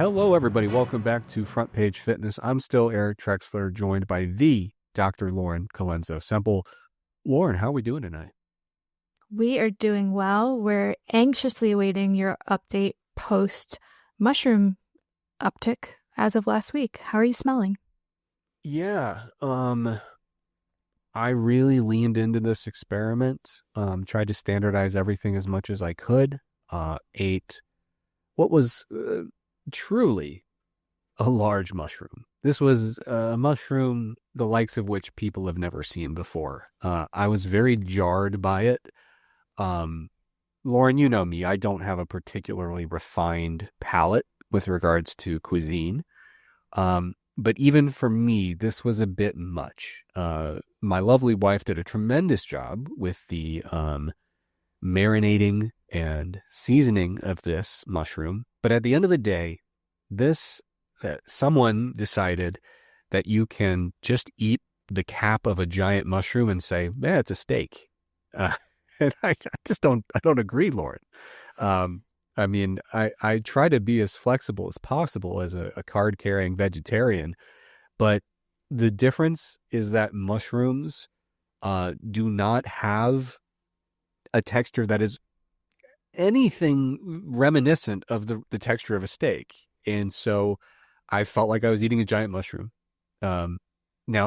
Hello, everybody. Welcome back to Front Page Fitness. I'm still Eric Trexler, joined by the Dr. Lauren Colenso-Semple. Lauren, how are we doing tonight? We are doing well. We're anxiously awaiting your update post mushroom uptick as of last week. How are you smelling? Yeah, I really leaned into this experiment, tried to standardize everything as much as I could, ate what was truly a large mushroom. This was a mushroom the likes of which people have never seen before. I was very jarred by it. Lauren, you know me, I don't have a particularly refined palate with regards to cuisine. But even for me, this was a bit much. My lovely wife did a tremendous job with the marinating and seasoning of this mushroom. But at the end of the day, someone decided that you can just eat the cap of a giant mushroom and say, "Yeah, it's a steak." And I don't agree, Lauren. I mean, I try to be as flexible as possible as a card-carrying vegetarian, but the difference is that mushrooms do not have a texture that is anything reminiscent of the texture of a steak. And so I felt like I was eating a giant mushroom. Now,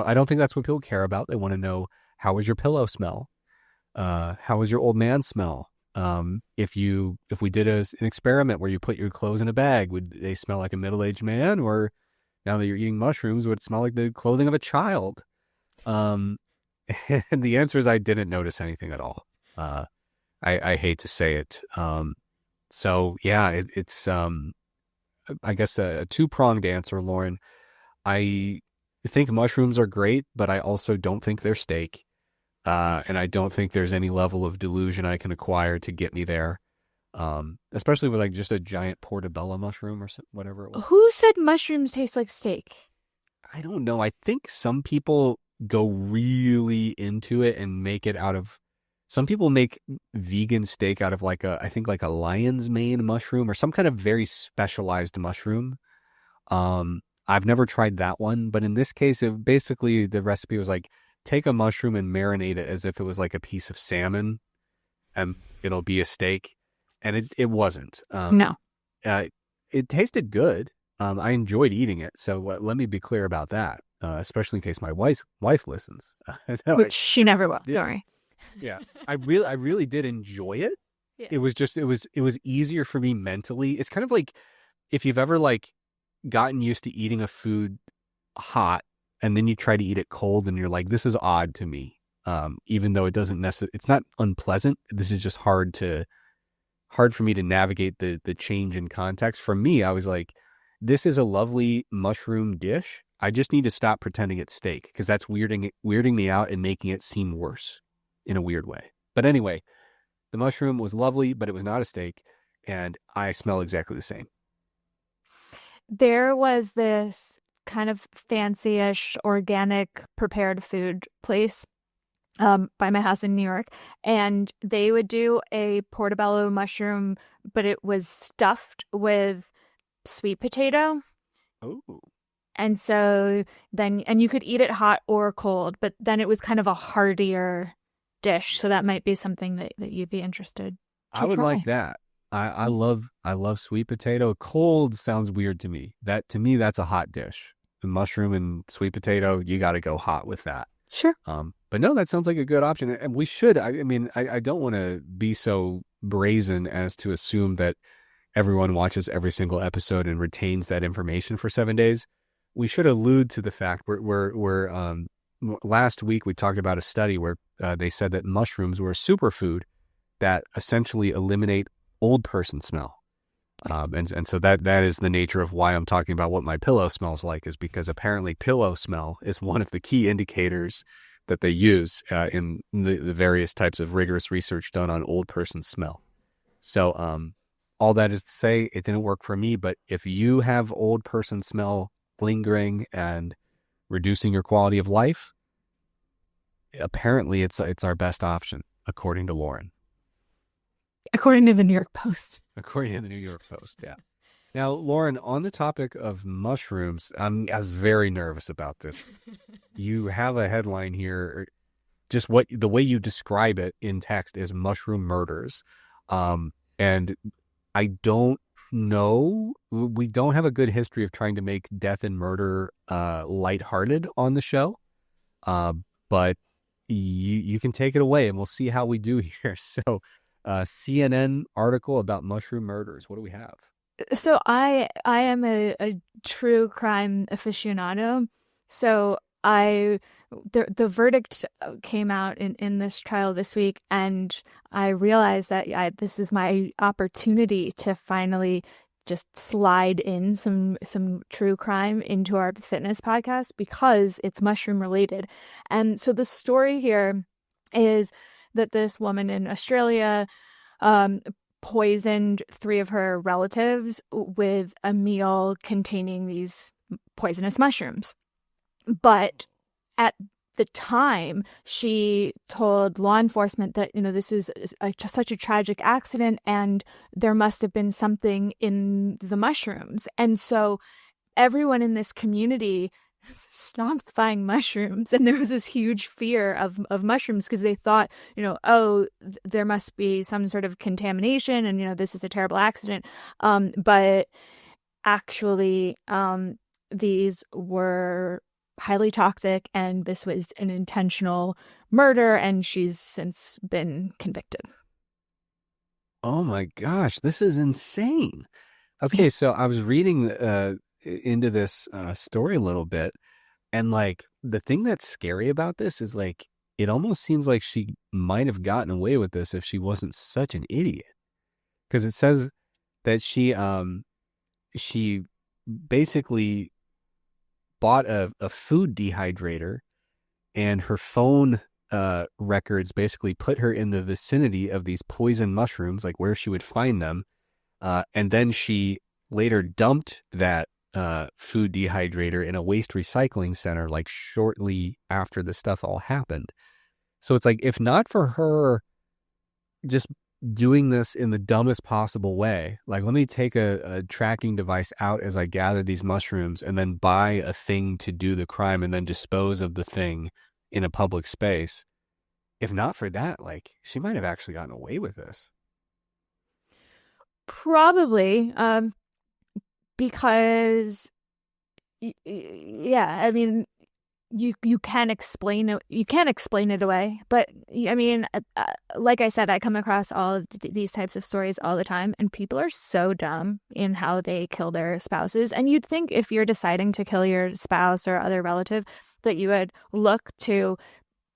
I don't think that's what people care about. They want to know, how was your pillow smell? How was your old man smell? If we did an experiment where you put your clothes in a bag, would they smell like a middle-aged man? Or now that you're eating mushrooms, would it smell like the clothing of a child? And the answer is I didn't notice anything at all. I hate to say it. So yeah, it's I guess a two-pronged answer, Lauren. I think mushrooms are great, but I also don't think they're steak. And I don't think there's any level of delusion I can acquire to get me there. Especially with like just a giant portobello mushroom or whatever it was. Who said mushrooms taste like steak? I don't know. I think some people go really into it and make it out of, some people make vegan steak out of I think like a lion's mane mushroom or some kind of very specialized mushroom. I've never tried that one, but in this case, basically the recipe was like, take a mushroom and marinate it as if it was like a piece of salmon and it'll be a steak. And it wasn't. No. It tasted good. I enjoyed eating it. So let me be clear about that, especially in case my wife listens. Which she never will. Don't worry. Yeah. I really did enjoy it. Yeah. It was easier for me mentally. It's kind of like if you've ever like gotten used to eating a food hot, and then you try to eat it cold and you're like, this is odd to me. Even though it doesn't necessarily, it's not unpleasant. This is just hard for me to navigate the change in context. For me, I was like, this is a lovely mushroom dish. I just need to stop pretending it's steak because that's weirding me out and making it seem worse in a weird way. But anyway, the mushroom was lovely, but it was not a steak. And I smell exactly the same. There was this kind of fancy-ish organic prepared food place by my house in New York, and they would do a portobello mushroom, but it was stuffed with sweet potato. Oh. And so and you could eat it hot or cold, but then it was kind of a heartier dish, so that might be something that you'd be interested to I would try. like that. I love sweet potato. Cold sounds weird to me. To me, that's a hot dish. The mushroom and sweet potato, you got to go hot with that. Sure. But no, that sounds like a good option. And we should. I mean, I don't want to be so brazen as to assume that everyone watches every single episode and retains that information for 7 days. We should allude to the fact we're last week we talked about a study where they said that mushrooms were a superfood that essentially eliminate old person smell. And so that is the nature of why I'm talking about what my pillow smells like, is because apparently pillow smell is one of the key indicators that they use in the various types of rigorous research done on old person smell. So all that is to say, it didn't work for me, but if you have old person smell lingering and reducing your quality of life, apparently it's our best option, according to Lauren. According to the New York Post. According to the New York Post, yeah. Now, Lauren, on the topic of mushrooms, I was very nervous about this. You have a headline here, just what the way you describe it in text is mushroom murders. And I don't know, we don't have a good history of trying to make death and murder lighthearted on the show. But you can take it away and we'll see how we do here. So, CNN article about mushroom murders. What do we have? So I am a true crime aficionado. So the verdict came out in this trial this week, and I realized that this is my opportunity to finally just slide in some true crime into our fitness podcast because it's mushroom related. And so the story here is that this woman in Australia poisoned 3 of her relatives with a meal containing these poisonous mushrooms. But at the time, she told law enforcement that, this is such a tragic accident and there must have been something in the mushrooms. And so everyone in this community stopped buying mushrooms, and there was this huge fear of mushrooms because they thought, there must be some sort of contamination and, this is a terrible accident. But actually, these were highly toxic and this was an intentional murder, and she's since been convicted. Oh my gosh, this is insane. Okay, so I was reading into this story a little bit, and like the thing that's scary about this is like it almost seems like she might have gotten away with this if she wasn't such an idiot, because it says that she basically bought a food dehydrator, and her phone records basically put her in the vicinity of these poison mushrooms, like where she would find them, and then she later dumped that food dehydrator in a waste recycling center like shortly after the stuff all happened. So it's like, if not for her just doing this in the dumbest possible way, like let me take a tracking device out as I gather these mushrooms and then buy a thing to do the crime and then dispose of the thing in a public space. If not for that, like she might have actually gotten away with this. Probably. Because, yeah, I mean, you can explain it. You can't explain it away. But I mean, like I said, I come across all of these types of stories all the time, and people are so dumb in how they kill their spouses. And you'd think if you're deciding to kill your spouse or other relative, that you would look to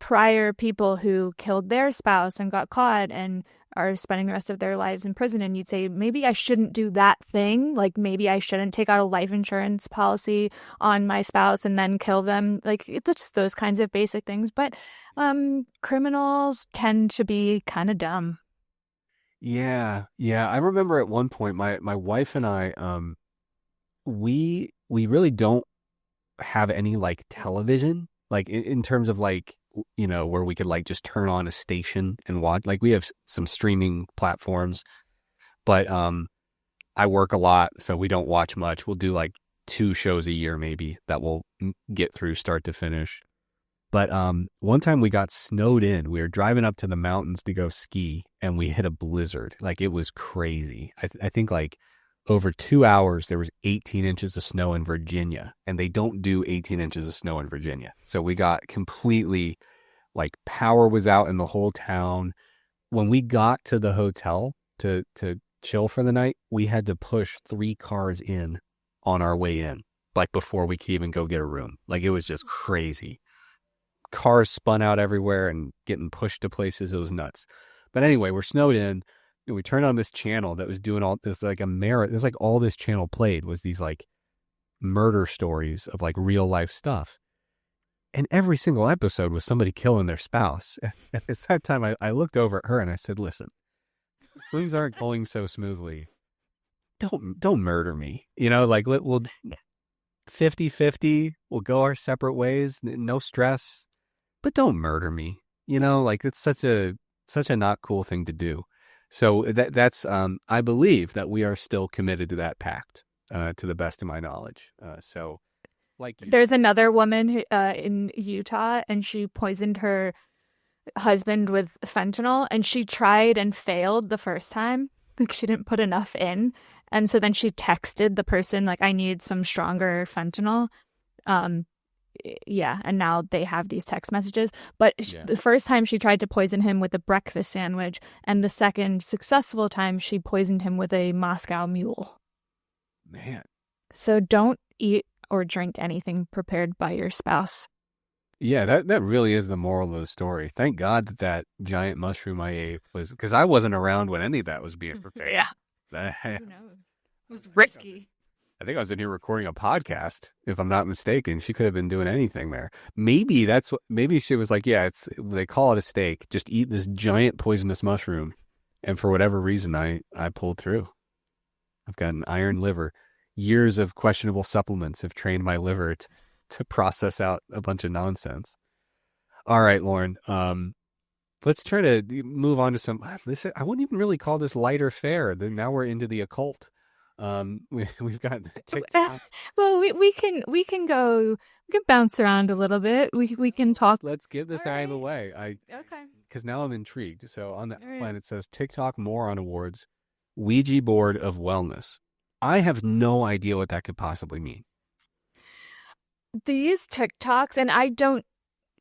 prior people who killed their spouse and got caught and are spending the rest of their lives in prison, and you'd say, maybe I shouldn't do that thing. Like maybe I shouldn't take out a life insurance policy on my spouse and then kill them. Like it's just those kinds of basic things. But criminals tend to be kind of dumb. Yeah. I remember at one point my wife and I we really don't have any like television, like in terms of like, where we could like just turn on a station and watch. Like we have some streaming platforms, but I work a lot, so we don't watch much. We'll do like 2 shows a year maybe that we'll get through start to finish. But one time we got snowed in. We were driving up to the mountains to go ski, and we hit a blizzard. Like it was crazy. I think like over 2 hours there was 18 inches of snow in Virginia, and they don't do 18 inches of snow in Virginia. So we got completely, like, power was out in the whole town. When we got to the hotel to chill for the night, we had to push 3 cars in on our way in, like before we could even go get a room. Like it was just crazy. Cars spun out everywhere and getting pushed to places. It was nuts. But anyway, we're snowed in. And we turned on this channel that was doing all this, like there's like all this channel played was these like murder stories of like real life stuff. And every single episode was somebody killing their spouse. At the same time, I looked over at her and I said, listen, things aren't going so smoothly. Don't murder me. Like we'll 50-50, we'll go our separate ways. No stress, but don't murder me. Like it's such a not cool thing to do. So that's I believe that we are still committed to that pact. to the best of my knowledge. So, like, There's another woman in Utah, and she poisoned her husband with fentanyl, and she tried and failed the first time. Like, she didn't put enough in. And so then she texted the person, like, I need some stronger fentanyl. Yeah, and now they have these text messages. But the first time she tried to poison him with a breakfast sandwich, and the second successful time she poisoned him with a Moscow Mule. Man. So don't eat or drink anything prepared by your spouse. Yeah, that really is the moral of the story. Thank God that giant mushroom I ate was, because I wasn't around when any of that was being prepared. Yeah. Who knows? It was risky. I think I was in here recording a podcast, if I'm not mistaken. She could have been doing anything there. Maybe she was like, yeah, they call it a steak. Just eat this giant poisonous mushroom. And for whatever reason, I pulled through. I've got an iron liver. Years of questionable supplements have trained my liver to process out a bunch of nonsense. All right, Lauren. Let's try to move on to some. I wouldn't even really call this lighter fare. Now we're into the occult. We've got TikTok. Well, we can bounce around a little bit. We can talk. Let's get this out of the way. Okay. Because now I'm intrigued. So on that plan, it says TikTok moron awards, Ouija Board of Wellness. I have no idea what that could possibly mean. These TikToks, and I don't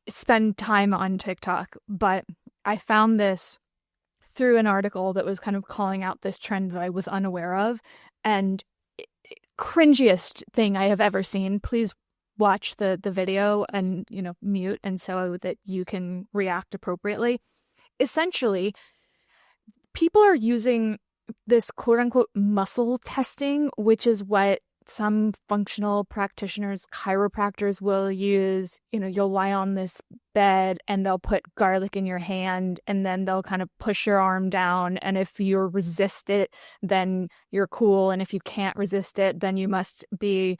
spend time on TikTok, but I found this through an article that was kind of calling out this trend that I was unaware of, and cringiest thing I have ever seen. Please watch the video and, mute, and so that you can react appropriately. Essentially, people are using this quote unquote muscle testing, which is what some functional practitioners, chiropractors will use. You'll lie on this bed and they'll put garlic in your hand, and then they'll kind of push your arm down. And if you resist it, then you're cool. And if you can't resist it, then you must be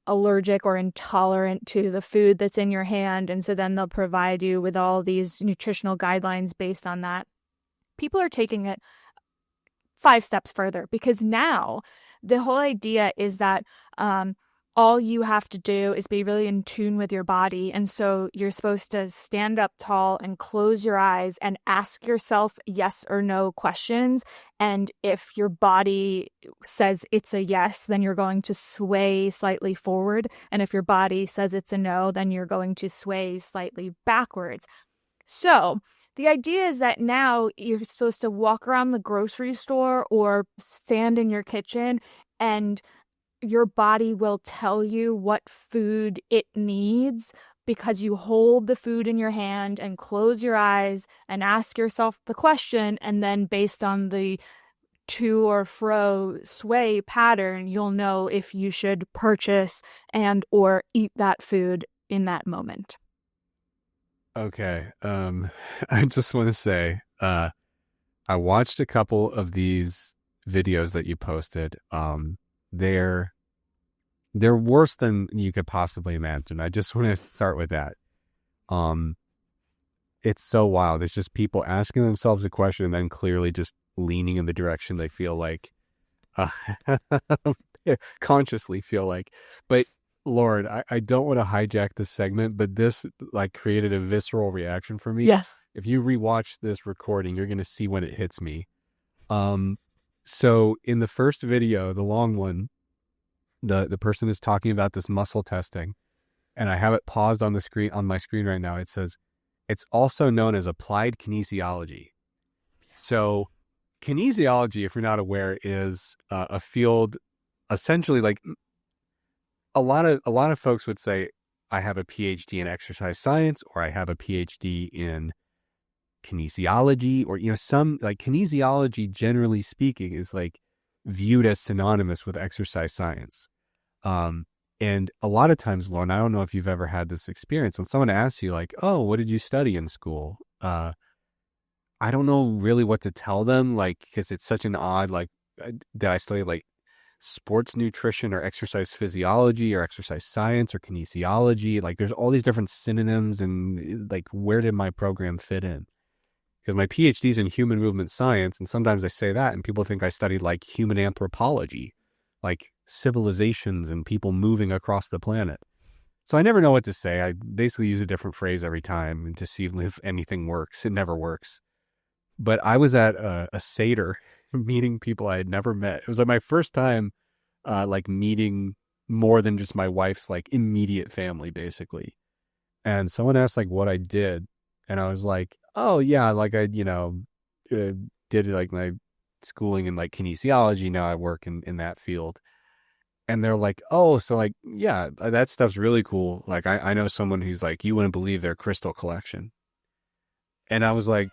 allergic or intolerant to the food that's in your hand. And so then they'll provide you with all these nutritional guidelines based on that. People are taking it 5 steps further, because now the whole idea is that all you have to do is be really in tune with your body. And so you're supposed to stand up tall and close your eyes and ask yourself yes or no questions. And if your body says it's a yes, then you're going to sway slightly forward. And if your body says it's a no, then you're going to sway slightly backwards. So the idea is that now you're supposed to walk around the grocery store or stand in your kitchen, and your body will tell you what food it needs, because you hold the food in your hand and close your eyes and ask yourself the question. And then based on the to or fro sway pattern, you'll know if you should purchase and or eat that food in that moment. Okay. I just want to say, I watched a couple of these videos that you posted. They're worse than you could possibly imagine. I just want to start with that. It's so wild. It's just people asking themselves a question and then clearly just leaning in the direction they feel like, consciously feel like. But Lord, I don't want to hijack this segment, but this created a visceral reaction for me. Yes. If you rewatch this recording, you're going to see when it hits me. So in the first video, the long one, the person is talking about this muscle testing, and I have it paused on the screen, on my screen right now. It says, it's also known as applied kinesiology. So kinesiology, if you're not aware, is a field essentially like, a lot of folks would say, I have a PhD in exercise science, or I have a PhD in kinesiology, or, some kinesiology, generally speaking, is viewed as synonymous with exercise science. And a lot of times, Lauren, I don't know if you've ever had this experience, when someone asks you oh, what did you study in school? I don't know really what to tell them, because it's such an odd, did I study sports nutrition or exercise physiology or exercise science or kinesiology? There's all these different synonyms, and where did my program fit in? Because my PhD's in human movement science, and sometimes I say that and people think I studied human anthropology. civilizations and people moving across the planet. So I never know what to say. I basically use a different phrase every time to see if anything works. It never works. But I was at a Seder meeting people I had never met. It was like my first time like meeting more than just my wife's like immediate family, basically. And someone asked like what I did. And I was like, oh yeah, like I, did like my schooling in like kinesiology. Now I work in that field. And they're like, oh, so like, yeah, that stuff's really cool. Like I know someone who's like, you wouldn't believe their crystal collection. And I was like,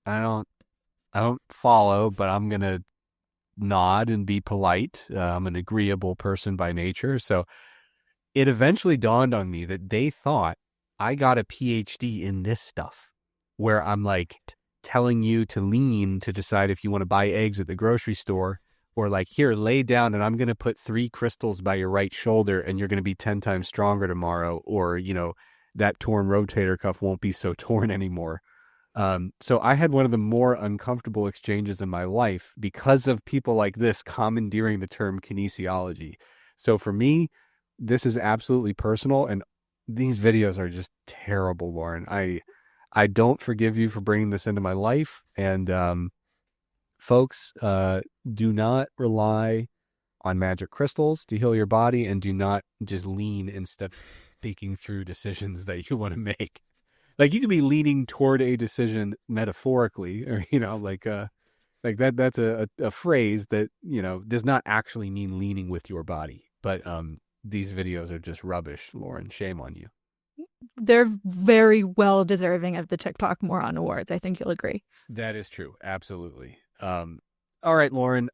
I don't follow, but I'm going to nod and be polite. I'm an agreeable person by nature. So it eventually dawned on me that they thought I got a PhD in this stuff, where I'm like telling you to lean to decide if you want to buy eggs at the grocery store, or like, here, lay down and I'm going to put 3 crystals by your right shoulder and you're going to be 10 times stronger tomorrow. Or, that torn rotator cuff won't be so torn anymore. So I had one of the more uncomfortable exchanges in my life because of people like this commandeering the term kinesiology. So for me, this is absolutely personal, and these videos are just terrible, Lauren. I don't forgive you for bringing this into my life. And folks, do not rely on magic crystals to heal your body, and do not just lean instead of thinking through decisions that you want to make. Like, you could be leaning toward a decision metaphorically, or, like that's a phrase that, does not actually mean leaning with your body. But these videos are just rubbish, Lauren. Shame on you. They're very well deserving of the TikTok Moron Awards. I think you'll agree. That is true. Absolutely. All right, Lauren,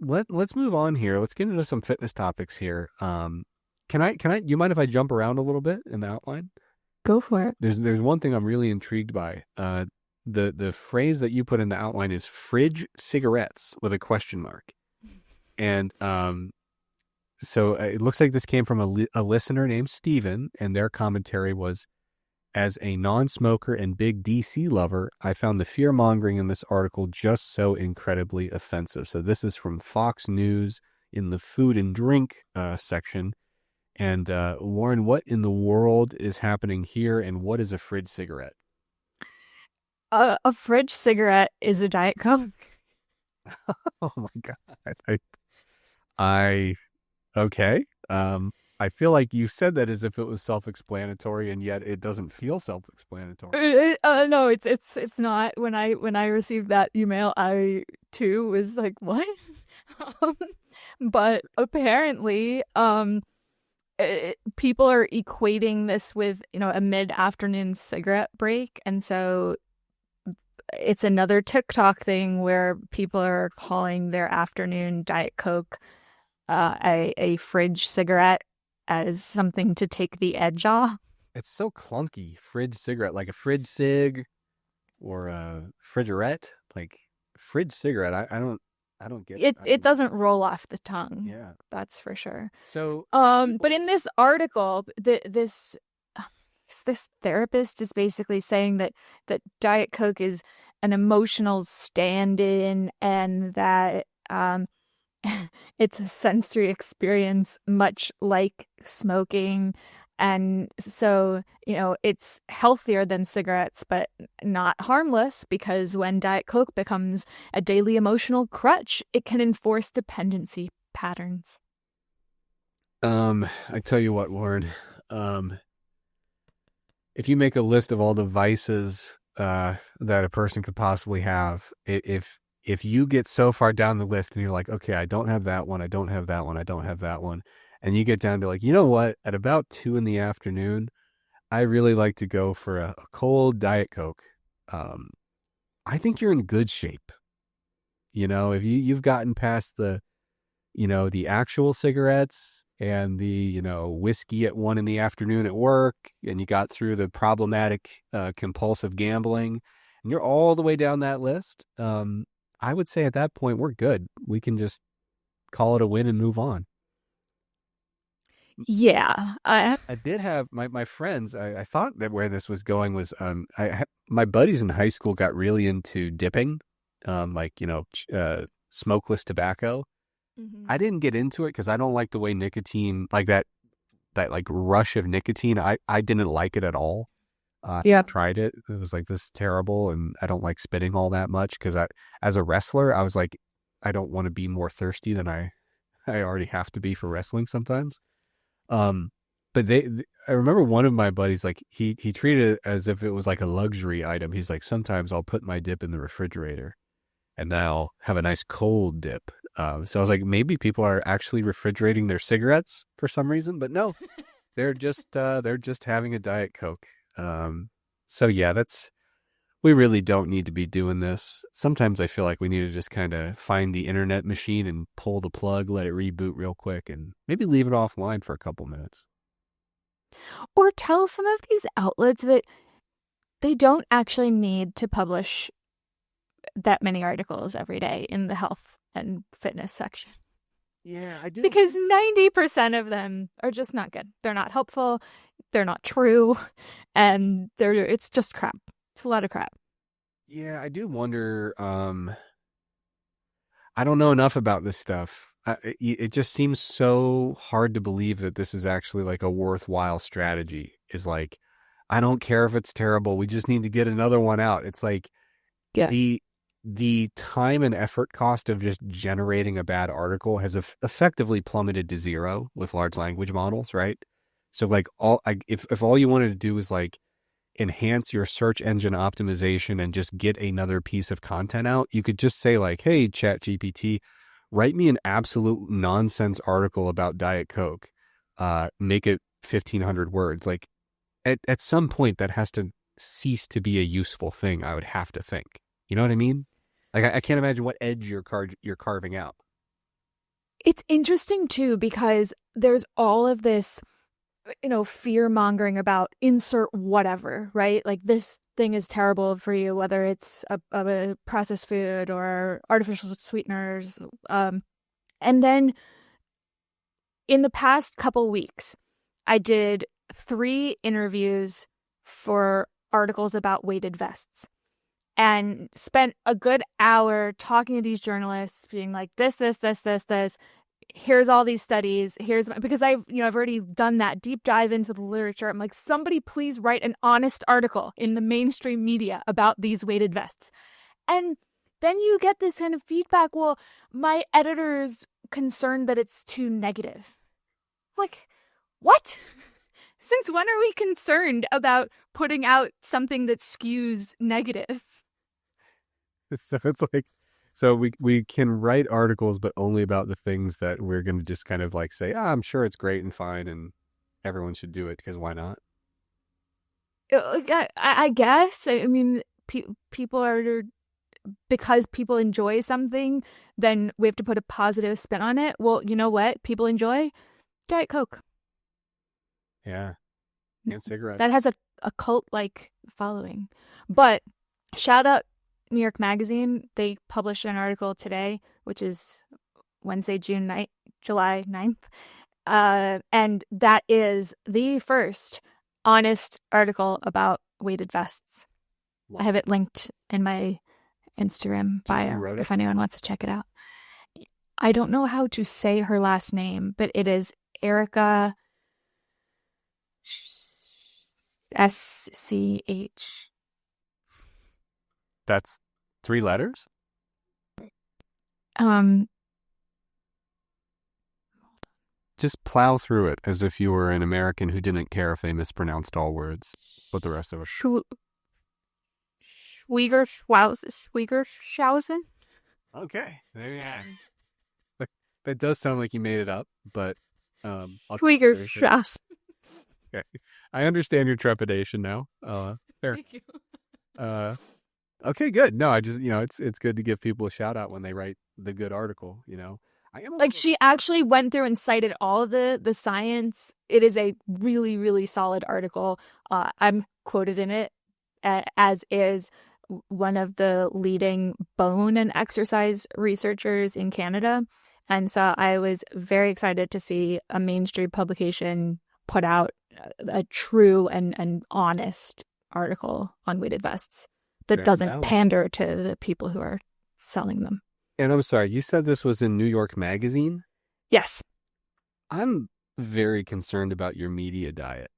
let's move on here. Let's get into some fitness topics here. You mind if I jump around a little bit in the outline? Go for it. There's one thing I'm really intrigued by. The phrase that you put in the outline is fridge cigarettes with a question mark. And so it looks like this came from a listener named Steven, and their commentary was, as a non-smoker and big DC lover, I found the fear-mongering in this article just so incredibly offensive. So this is from Fox News in the food and drink section. And Lauren, what in the world is happening here, and what is a fridge cigarette? A fridge cigarette is a Diet Coke. Oh my God. Okay. I feel like you said that as if it was self-explanatory, and yet it doesn't feel self-explanatory. No, it's not. When I received that email, I too was like, what? But apparently, people are equating this with, a mid-afternoon cigarette break. And so it's another TikTok thing where people are calling their afternoon Diet Coke a fridge cigarette as something to take the edge off. It's so clunky. Fridge cigarette, like a fridge cig or a fridgerette, like fridge cigarette. I don't get it. It doesn't roll off the tongue. Yeah, that's for sure. So, but in this article, this therapist is basically saying that Diet Coke is an emotional stand-in, and that it's a sensory experience much like smoking. And so, it's healthier than cigarettes, but not harmless, because when Diet Coke becomes a daily emotional crutch, it can enforce dependency patterns. I tell you what, Lauren, if you make a list of all the vices that a person could possibly have, if you get so far down the list and you're like, okay, I don't have that one, I don't have that one, I don't have that one, and you get down to like, you know what, at about 2 p.m, I really like to go for a cold Diet Coke. I think you're in good shape. If you've gotten past the actual cigarettes and the, whiskey at 1 p.m. at work, and you got through the problematic compulsive gambling, and you're all the way down that list, I would say at that point, we're good. We can just call it a win and move on. Yeah. I did have my friends. I thought that where this was going was, my buddies in high school got really into dipping, smokeless tobacco. I didn't get into it because I don't like the way nicotine, like that like rush of nicotine. I didn't like it at all. Yeah. Tried it. It was like, this is terrible. And I don't like spitting all that much because as a wrestler, I was like, I don't want to be more thirsty than I already have to be for wrestling sometimes. But I remember one of my buddies, like he treated it as if it was like a luxury item. He's like, sometimes I'll put my dip in the refrigerator and then I'll have a nice cold dip. So I was like, maybe people are actually refrigerating their cigarettes for some reason, but no, they're just having a Diet Coke. So yeah, we really don't need to be doing this. Sometimes I feel like we need to just kind of find the internet machine and pull the plug, let it reboot real quick, and maybe leave it offline for a couple minutes. Or tell some of these outlets that they don't actually need to publish that many articles every day in the health and fitness section. Yeah, I do. Because 90% of them are just not good. They're not helpful. They're not true. And it's just crap. It's a lot of crap. Yeah, I do wonder. I don't know enough about this stuff. It just seems so hard to believe that this is actually like a worthwhile strategy. Is like, I don't care if it's terrible. We just need to get another one out. It's like, yeah. The time and effort cost of just generating a bad article has effectively plummeted to zero with large language models, right? So like if all you wanted to do is like enhance your search engine optimization and just get another piece of content out, you could just say like, hey, ChatGPT, write me an absolute nonsense article about Diet Coke. Make it 1,500 words. Like at some point that has to cease to be a useful thing, I would have to think. You know what I mean? Like I can't imagine what edge you're carving out. It's interesting too, because there's all of this, fear mongering about insert whatever, right? Like this thing is terrible for you, whether it's a processed food or artificial sweeteners. And then in the past couple weeks, I did 3 interviews for articles about weighted vests. And spent a good hour talking to these journalists, being like, this. Here's all these studies. Because I've already done that deep dive into the literature. I'm like, somebody please write an honest article in the mainstream media about these weighted vests. And then you get this kind of feedback. Well, my editor's concerned that it's too negative. Like, what? Since when are we concerned about putting out something that skews negative? So it's like, so we can write articles, but only about the things that we're going to just kind of like say, I'm sure it's great and fine and everyone should do it because why not? I guess. I mean, people are, because people enjoy something, then we have to put a positive spin on it. Well, you know what? People enjoy Diet Coke. Yeah. And cigarettes. That has a cult-like following. But shout out New York Magazine. They published an article today, which is Wednesday, July 9th. And that is the first honest article about weighted vests. Wow. I have it linked in my Instagram bio if anyone wants to check it out. I don't know how to say her last name, but it is Erica SCH. That's 3 letters? Just plow through it as if you were an American who didn't care if they mispronounced all words. But the rest of it. Schwiegershausen. Okay, there you go. That does sound like you made it up, but Schwiegershausen. Okay, I understand your trepidation now. Fair. Thank you. Okay, good. No, I just, it's good to give people a shout out when they write the good article, She actually went through and cited all of the science. It is a really, really solid article. I'm quoted in it, as is one of the leading bone and exercise researchers in Canada. And so I was very excited to see a mainstream publication put out a true and honest article on weighted vests that doesn't pander to the people who are selling them. And I'm sorry, you said this was in New York Magazine? Yes. I'm very concerned about your media diet.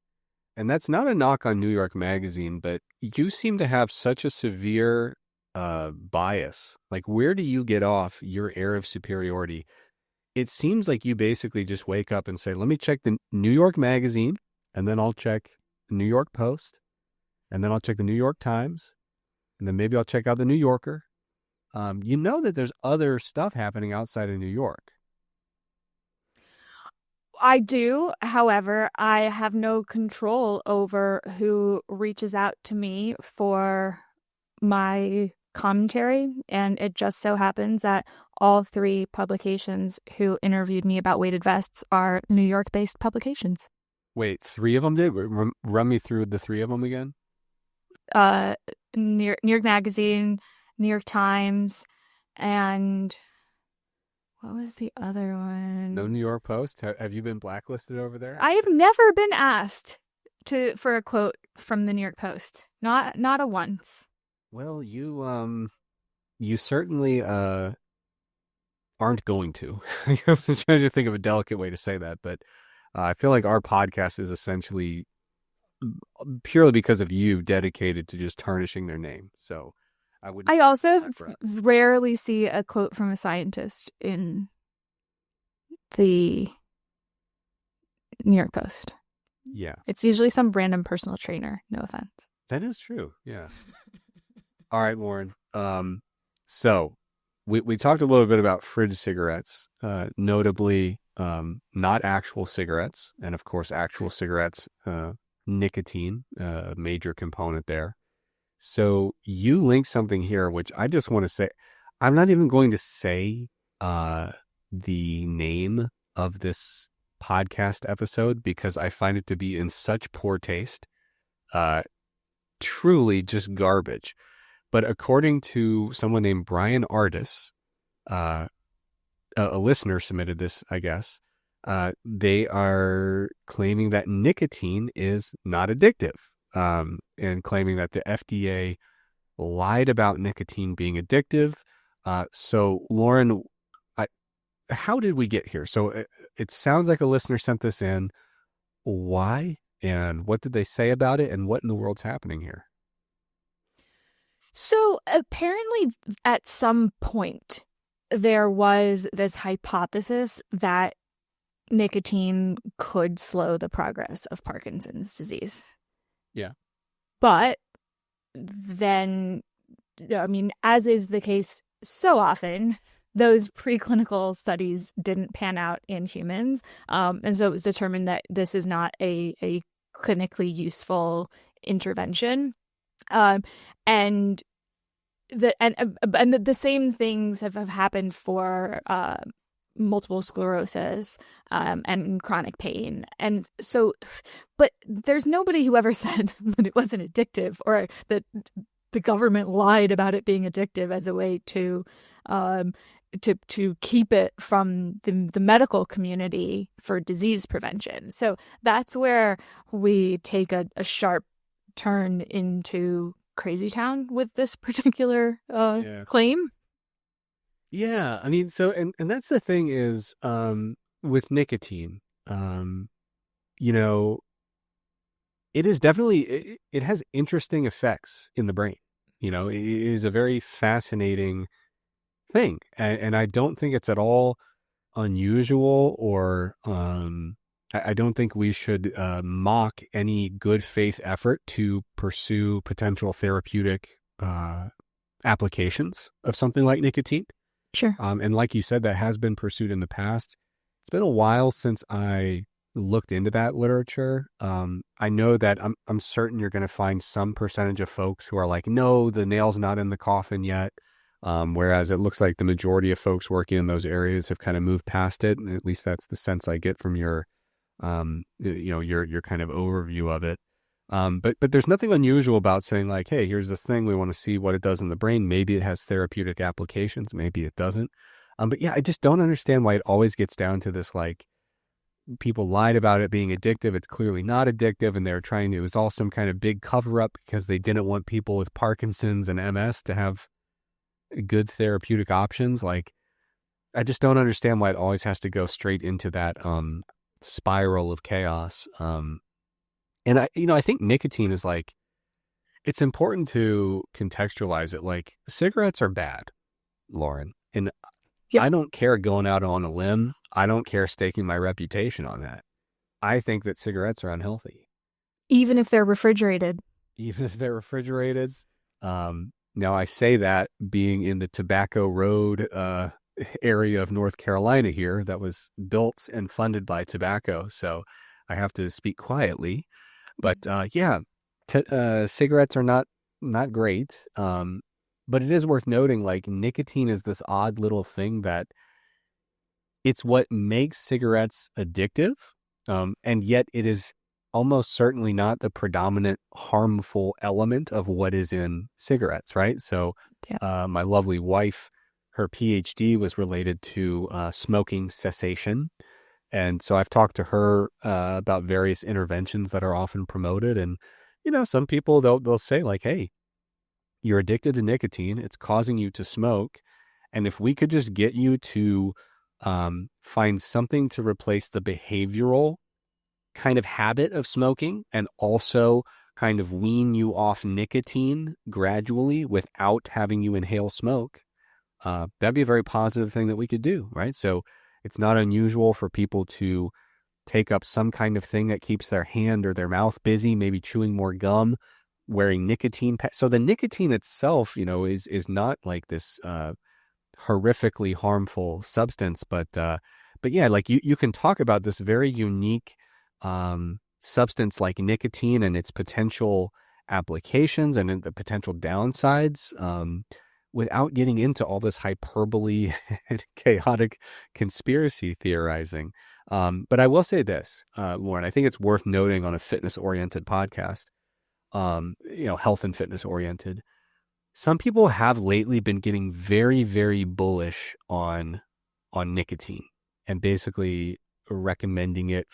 And that's not a knock on New York Magazine, but you seem to have such a severe bias. Like, where do you get off your air of superiority? It seems like you basically just wake up and say, let me check the New York Magazine, and then I'll check the New York Post, and then I'll check the New York Times, and then maybe I'll check out the New Yorker. You know that there's other stuff happening outside of New York. I do. However, I have no control over who reaches out to me for my commentary. And it just so happens that all three publications who interviewed me about weighted vests are New York-based publications. Wait, 3 of them did? Run me through the 3 of them again. New York Magazine, New York Times, and what was the other one? No New York Post? Have you been blacklisted over there? I have never been asked for a quote from the New York Post. Not a once. Well, you certainly aren't going to. I was trying to think of a delicate way to say that, but I feel like our podcast is essentially purely because of you dedicated to just tarnishing their name. So I also rarely see a quote from a scientist in the New York Post. Yeah. It's usually some random personal trainer. No offense. That is true. Yeah. All right, Lauren. So we talked a little bit about fridge cigarettes, notably not actual cigarettes. And of course, actual cigarettes, nicotine, a major component there. So you linked something here, which I just want to say, I'm not even going to say the name of this podcast episode because I find it to be in such poor taste, truly just garbage. But according to someone named Brian Ardis, a listener submitted this, I guess, they are claiming that nicotine is not addictive. And claiming that the FDA lied about nicotine being addictive. So, Lauren, how did we get here? So it sounds like a listener sent this in. Why? And what did they say about it? And what in the world's happening here? So apparently at some point, there was this hypothesis that nicotine could slow the progress of Parkinson's disease. Yeah. But then, I mean, as is the case so often, those preclinical studies didn't pan out in humans. And so it was determined that this is not a clinically useful intervention. And the same things have happened for multiple sclerosis and chronic pain. And so, but there's nobody who ever said that it wasn't addictive or that the government lied about it being addictive as a way to keep it from the medical community for disease prevention. So that's where we take a sharp turn into crazy town with this particular claim. Yeah, I mean, so, and that's the thing is, with nicotine, you know, it is definitely, it has interesting effects in the brain. You know, it is a very fascinating thing. And I don't think it's at all unusual or, I don't think we should mock any good faith effort to pursue potential therapeutic applications of something like nicotine. Sure. And like you said, that has been pursued in the past. It's been a while since I looked into that literature. I know that I'm certain you're going to find some percentage of folks who are like, no, the nail's not in the coffin yet. Whereas it looks like the majority of folks working in those areas have kind of moved past it. And at least that's the sense I get from your kind of overview of it. But there's nothing unusual about saying like, hey, here's this thing. We want to see what it does in the brain. Maybe it has therapeutic applications. Maybe it doesn't. But yeah, I just don't understand why it always gets down to this, like, people lied about it being addictive. It's clearly not addictive. And they're trying to, it was all some kind of big cover up because they didn't want people with Parkinson's and MS to have good therapeutic options. Like, I just don't understand why it always has to go straight into that spiral of chaos. And I think nicotine is like, it's important to contextualize it. Like, cigarettes are bad, Lauren. And Yep. I don't care going out on a limb. I don't care staking my reputation on that. I think that cigarettes are unhealthy. Even if they're refrigerated. Even if they're refrigerated. Now, I say that being in the Tobacco Road area of North Carolina here that was built and funded by tobacco. So I have to speak quietly. But cigarettes are not great. But it is worth noting, like, nicotine is this odd little thing that it's what makes cigarettes addictive. And yet it is almost certainly not the predominant harmful element of what is in cigarettes, right? So my lovely wife, her PhD was related to smoking cessation. And so I've talked to her about various interventions that are often promoted. And, some people, they'll say like, hey, you're addicted to nicotine. It's causing you to smoke. And if we could just get you to find something to replace the behavioral kind of habit of smoking and also kind of wean you off nicotine gradually without having you inhale smoke, that'd be a very positive thing that we could do, right? So it's not unusual for people to take up some kind of thing that keeps their hand or their mouth busy, maybe chewing more gum, wearing nicotine. So the nicotine itself, is not like this horrifically harmful substance, but yeah, like you can talk about this very unique substance like nicotine and its potential applications and the potential downsides without getting into all this hyperbole and chaotic conspiracy theorizing. But I will say this, Lauren, I think it's worth noting on a fitness-oriented podcast, health and fitness-oriented. Some people have lately been getting very, very bullish on nicotine and basically recommending it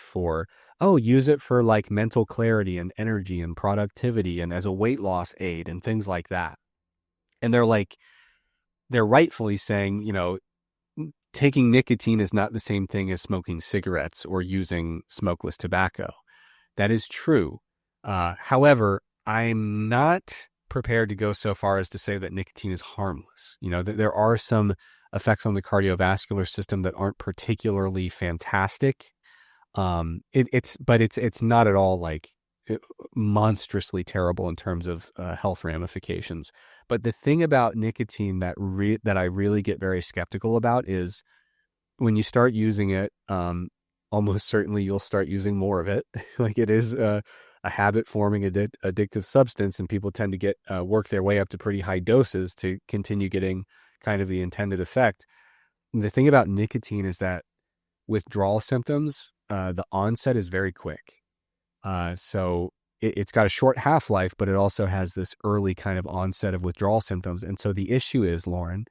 use it for like mental clarity and energy and productivity and as a weight loss aid and things like that. And they're rightfully saying, taking nicotine is not the same thing as smoking cigarettes or using smokeless tobacco. That is true. However, I'm not prepared to go so far as to say that nicotine is harmless. There are some effects on the cardiovascular system that aren't particularly fantastic. It's not at all like monstrously terrible in terms of health ramifications. But the thing about nicotine that I really get very skeptical about is when you start using it, almost certainly you'll start using more of it. Like, it is a habit-forming addictive substance, and people tend to get work their way up to pretty high doses to continue getting kind of the intended effect. And the thing about nicotine is that withdrawal symptoms, the onset is very quick. So it's got a short half-life, but it also has this early kind of onset of withdrawal symptoms. And so the issue is, Lauren,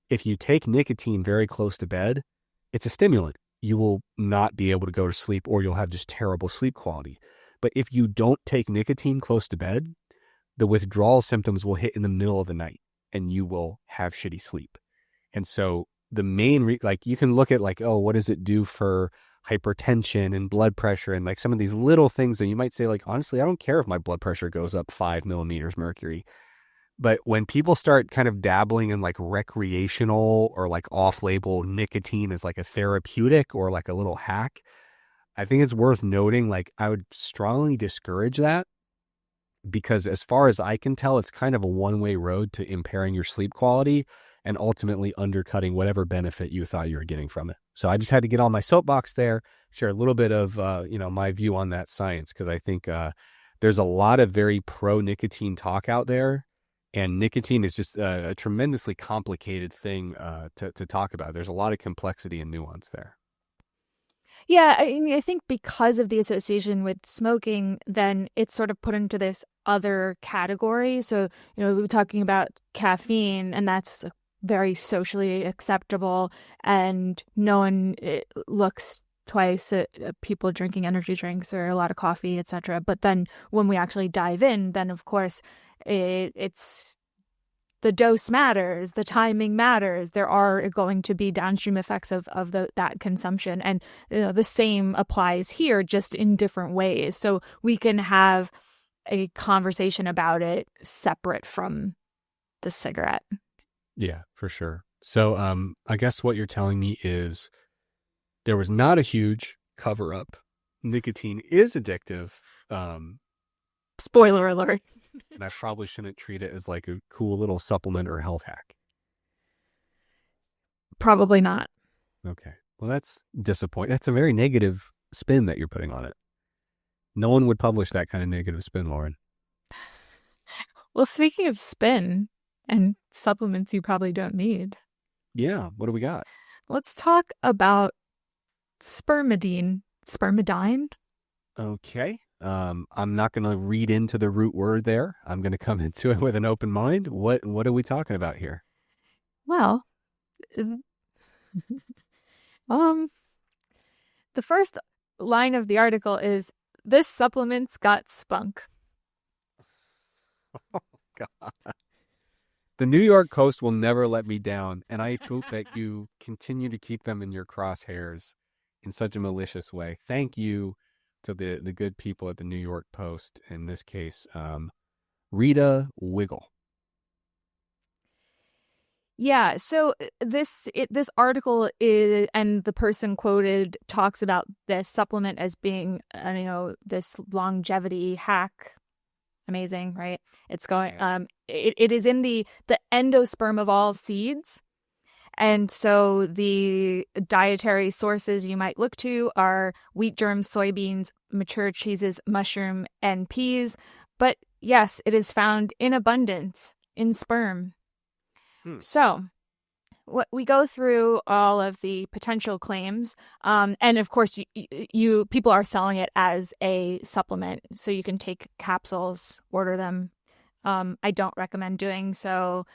if you take nicotine very close to bed, it's a stimulant. You will not be able to go to sleep, or you'll have just terrible sleep quality. But if you don't take nicotine close to bed, the withdrawal symptoms will hit in the middle of the night and you will have shitty sleep. And so the main, you can look at like, oh, what does it do for hypertension and blood pressure and like some of these little things that you might say, like, honestly, I don't care if my blood pressure goes up 5 millimeters mercury. But when people start kind of dabbling in like recreational or like off-label nicotine as like a therapeutic or like a little hack, I think it's worth noting, like, I would strongly discourage that, because as far as I can tell, it's kind of a one-way road to impairing your sleep quality and ultimately undercutting whatever benefit you thought you were getting from it. So I just had to get on my soapbox there, share a little bit of, my view on that science, because I think there's a lot of very pro-nicotine talk out there, and nicotine is just a tremendously complicated thing to talk about. There's a lot of complexity and nuance there. Yeah, I think because of the association with smoking, then it's sort of put into this other category. So, we were talking about caffeine, and that's very socially acceptable, and no one looks twice at people drinking energy drinks or a lot of coffee, etc. But then when we actually dive in, then of course it's the dose matters, the timing matters. There are going to be downstream effects of that consumption. And the same applies here, just in different ways. So we can have a conversation about it separate from the cigarette. Yeah, for sure. So I guess what you're telling me is there was not a huge cover-up. Nicotine is addictive. Spoiler alert. And I probably shouldn't treat it as like a cool little supplement or health hack. Probably not. Okay. Well, that's disappointing. That's a very negative spin that you're putting on it. No one would publish that kind of negative spin, Lauren. Well, speaking of spin and supplements you probably don't need. Yeah. What do we got? Let's talk about Spermidine. Spermidine? Okay. I'm not going to read into the root word there. I'm going to come into it with an open mind. What are we talking about here? Well, the first line of the article is, "This supplement's got spunk." Oh, God. The New York Coast will never let me down, and I hope that you continue to keep them in your crosshairs in such a malicious way. Thank you to the good people at the New York Post, in this case, Rita Wiggle. Yeah, so this article is, and the person quoted talks about this supplement as being, this longevity hack. Amazing, right? It's going. It is in the endosperm of all seeds. And so the dietary sources you might look to are wheat germs, soybeans, mature cheeses, mushroom, and peas. But yes, it is found in abundance in sperm. So we go through all of the potential claims. And of course, people are selling it as a supplement. So you can take capsules, order them. I don't recommend doing so,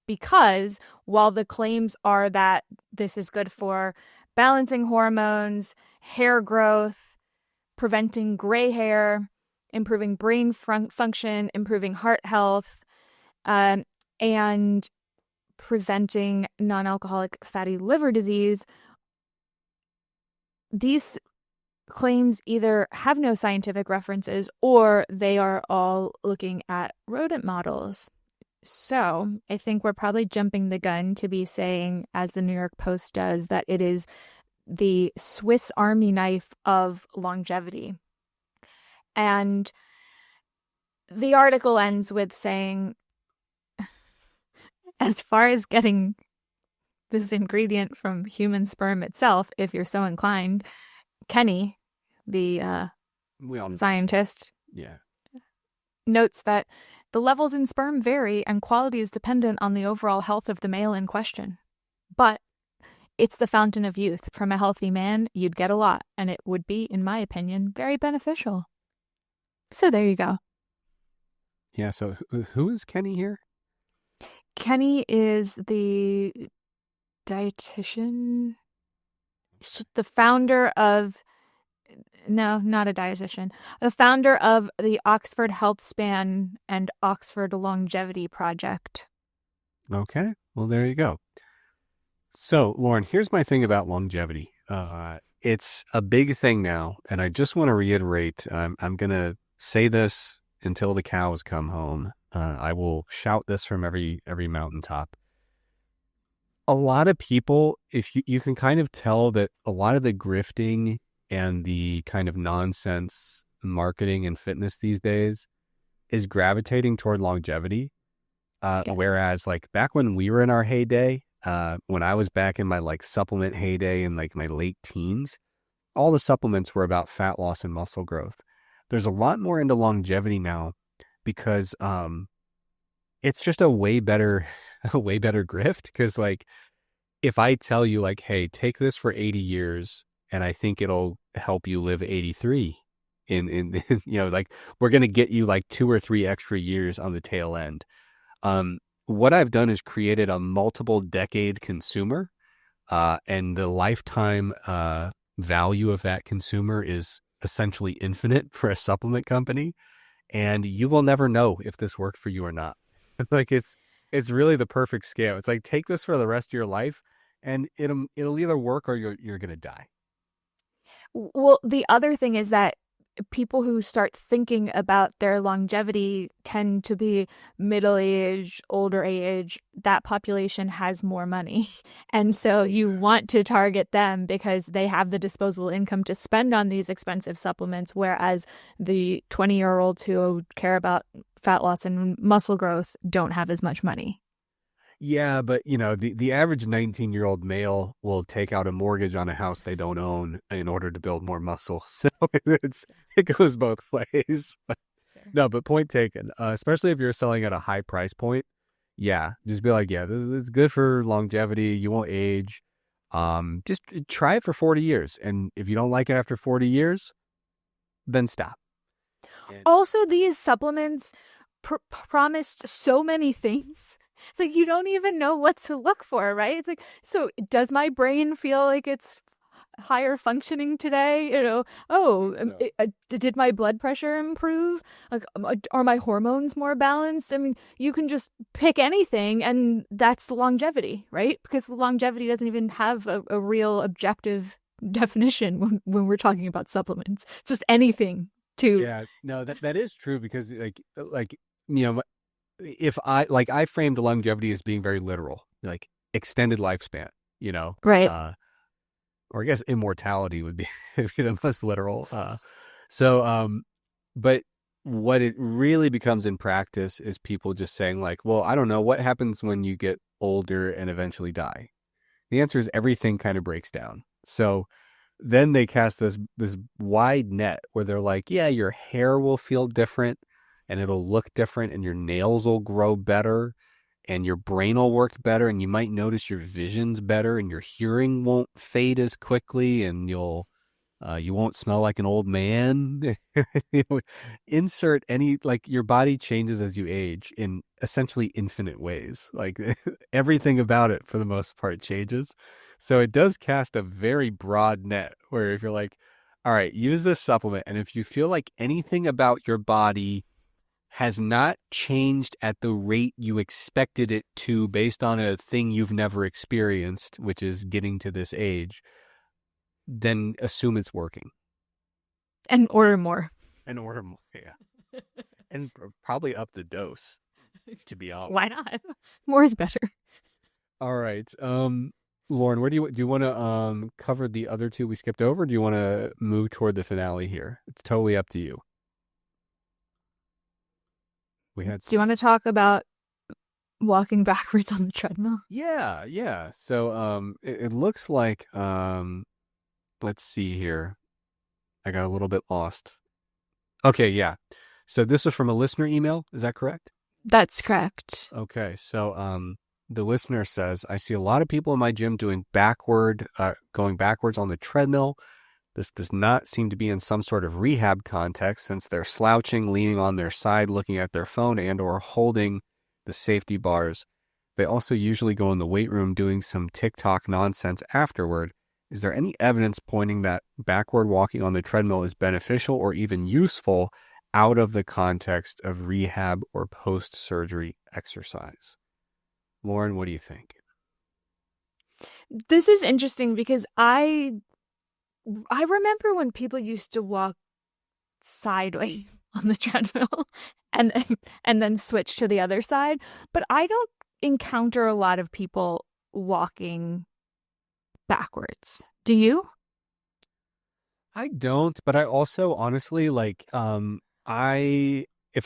because while the claims are that this is good for balancing hormones, hair growth, preventing gray hair, improving brain function, improving heart health, and preventing non-alcoholic fatty liver disease, these claims either have no scientific references or they are all looking at rodent models. So I think we're probably jumping the gun to be saying, as the New York Post does, that it is the Swiss Army knife of longevity. And the article ends with saying, as far as getting this ingredient from human sperm itself, if you're so inclined, Kenny, the scientist, notes that the levels in sperm vary and quality is dependent on the overall health of the male in question. But it's the fountain of youth. From a healthy man, you'd get a lot, and it would be, in my opinion, very beneficial. So there you go. Yeah, so who is Kenny here? Kenny is the dietitian, the founder of... No, not a dietitian. The founder of the Oxford Health Span and Oxford Longevity Project. Okay. Well, there you go. So, Lauren, here's my thing about longevity. It's a big thing now, and I just want to reiterate, I'm going to say this until the cows come home. I will shout this from every mountaintop. A lot of people, if you can kind of tell that a lot of the grifting and the kind of nonsense marketing and fitness these days is gravitating toward longevity. Whereas like back when we were in our heyday, when I was back in my like supplement heyday in like my late teens, all the supplements were about fat loss and muscle growth. There's a lot more into longevity now because it's just a way better grift. Because like if I tell you like, hey, take this for 80 years, and I think it'll help you live 83 in like we're going to get you like 2 or 3 extra years on the tail end. What I've done is created a multiple decade consumer, and the lifetime value of that consumer is essentially infinite for a supplement company. And you will never know if this worked for you or not. Like it's it's really the perfect scale. It's like, take this for the rest of your life, and it'll either work or you're gonna die. Well, the other thing is that people who start thinking about their longevity tend to be middle age, older age. That population has more money. And so you want to target them because they have the disposable income to spend on these expensive supplements, whereas the 20-year-olds who care about fat loss and muscle growth don't have as much money. Yeah, but the average 19-year-old male will take out a mortgage on a house they don't own in order to build more muscle. So it goes both ways. No, but point taken. Especially if you're selling at a high price point, yeah, just be like, yeah, it's good for longevity. You won't age. Just try it for 40 years, and if you don't like it after 40 years, then stop. Also, these supplements promised so many things. Like, you don't even know what to look for, right? It's like, so does my brain feel like it's higher functioning today? Did my blood pressure improve? Like, are my hormones more balanced? I mean, you can just pick anything, and that's longevity, right? Because longevity doesn't even have a real objective definition when we're talking about supplements. It's just anything to... Yeah, no, that is true, because if I framed longevity as being very literal, like extended lifespan, right. Or I guess immortality would be the most literal. But what it really becomes in practice is people just saying like, well, I don't know, what happens when you get older and eventually die? The answer is everything kind of breaks down. So then they cast this wide net where they're like, yeah, your hair will feel different, and it'll look different, and your nails will grow better, and your brain will work better, and you might notice your vision's better, and your hearing won't fade as quickly, and you won't smell like an old man. Insert any, like, your body changes as you age in essentially infinite ways. Like, everything about it, for the most part, changes. So it does cast a very broad net where if you're like, all right, use this supplement, and if you feel like anything about your body has not changed at the rate you expected it to based on a thing you've never experienced, which is getting to this age, then assume it's working. And order more. Yeah. And probably up the dose, to be honest. Why not? More is better. All right. Lauren, where do you want to cover the other two we skipped over? Or do you want to move toward the finale here? It's totally up to you. Do you want to talk about walking backwards on the treadmill? Yeah. So it looks like let's see here. I got a little bit lost. Okay, yeah. So this is from a listener email, is that correct? That's correct. Okay, so the listener says, I see a lot of people in my gym going backwards on the treadmill. This does not seem to be in some sort of rehab context, since they're slouching, leaning on their side, looking at their phone, and or holding the safety bars. They also usually go in the weight room doing some TikTok nonsense afterward. Is there any evidence pointing that backward walking on the treadmill is beneficial or even useful out of the context of rehab or post-surgery exercise? Lauren, what do you think? This is interesting because I remember when people used to walk sideways on the treadmill and then switch to the other side, but I don't encounter a lot of people walking backwards. Do you? I don't, but I also honestly if